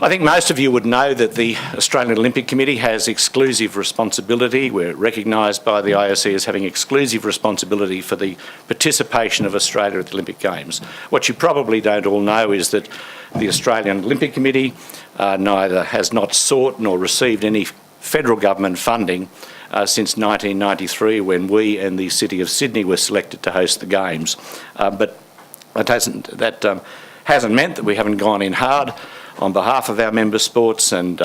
I think most of you would know that the Australian Olympic Committee has exclusive responsibility. We're recognised by the IOC as having exclusive responsibility for the participation of Australia at the Olympic Games. What you probably don't all know is that the Australian Olympic Committee neither has not sought nor received any federal government funding since 1993, when we and the City of Sydney were selected to host the Games. But that hasn't meant that we haven't gone in hard on behalf of our member sports and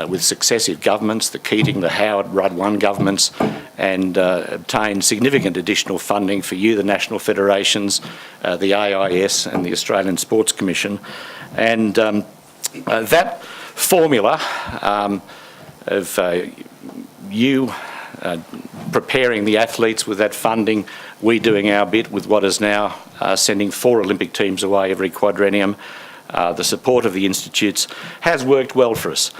with successive governments, the Keating, the Howard, Rudd 1 governments, and obtained significant additional funding for you, the national federations, the AIS and the Australian Sports Commission. And that formula of you preparing the athletes with that funding, we doing our bit with what is now sending 4 Olympic teams away every quadrennium, the support of the institutes has worked well for us.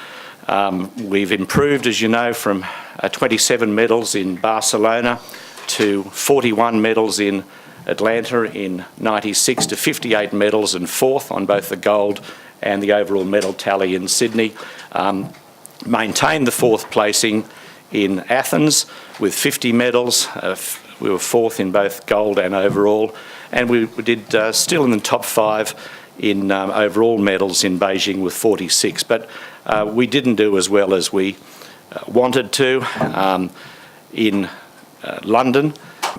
We've improved, as you know, from 27 medals in Barcelona to 41 medals in Atlanta in '96 to 58 medals and 4th on both the gold and the overall medal tally in Sydney. Maintained the 4th placing in Athens with 50 medals. We were 4th in both gold and overall, and we did still in the top 5 in overall medals in Beijing with 46, but we didn't do as well as we wanted to in London.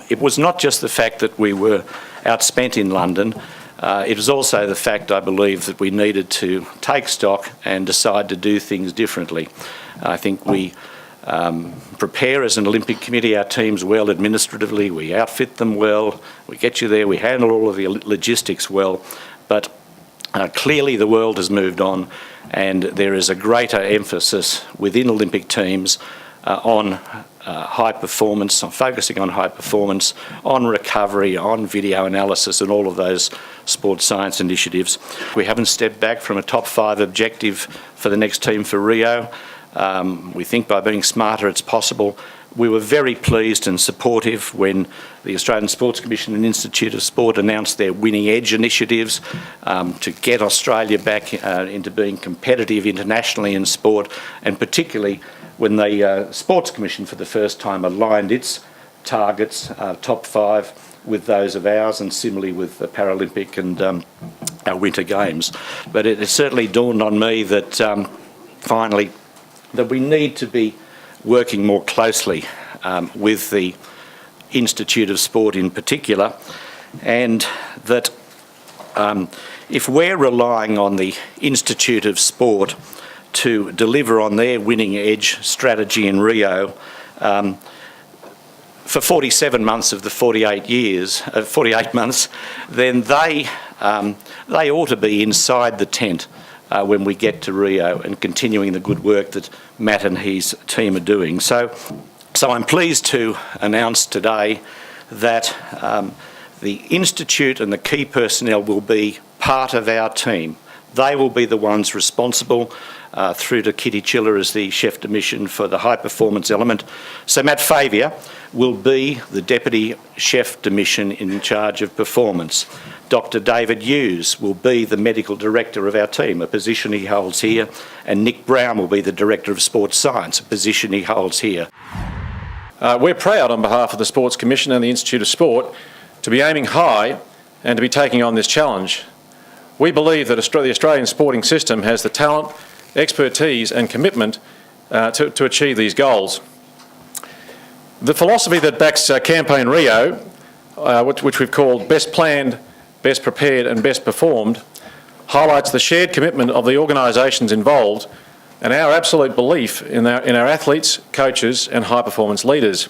It was not just the fact that we were outspent in London, it was also the fact, I believe, that we needed to take stock and decide to do things differently. I think we prepare as an Olympic Committee our teams well administratively, we outfit them well, we get you there, we handle all of the logistics well, but clearly the world has moved on and there is a greater emphasis within Olympic teams on high performance, on focusing on high performance, on recovery, on video analysis and all of those sports science initiatives. We haven't stepped back from a top 5 objective for the next team for Rio. We think by being smarter it's possible. We were very pleased and supportive when the Australian Sports Commission and Institute of Sport announced their Winning Edge initiatives to get Australia back into being competitive internationally in sport, and particularly when the Sports Commission for the first time aligned its targets, top 5, with those of ours, and similarly with the Paralympic and our Winter Games. But it certainly dawned on me that finally that we need to be working more closely with the Institute of Sport in particular, and that if we're relying on the Institute of Sport to deliver on their Winning Edge strategy in Rio for 47 months of the 48 months, then they ought to be inside the tent when we get to Rio and continuing the good work that Matt and his team are doing. So I'm pleased to announce today that the Institute and the key personnel will be part of our team. They will be the ones responsible through to Kitty Chiller as the chef de mission for the high performance element. So Matt Favier will be the Deputy Chef de Mission in charge of performance. Dr David Hughes will be the Medical Director of our team, a position he holds here, and Nick Brown will be the Director of Sports Science, a position he holds here. We're proud on behalf of the Sports Commission and the Institute of Sport to be aiming high and to be taking on this challenge. We believe that the Australian sporting system has the talent, expertise and commitment to achieve these goals. The philosophy that backs Campaign Rio, which we've called Best Planned, Best Prepared and Best Performed, highlights the shared commitment of the organisations involved and our absolute belief in our athletes, coaches and high performance leaders.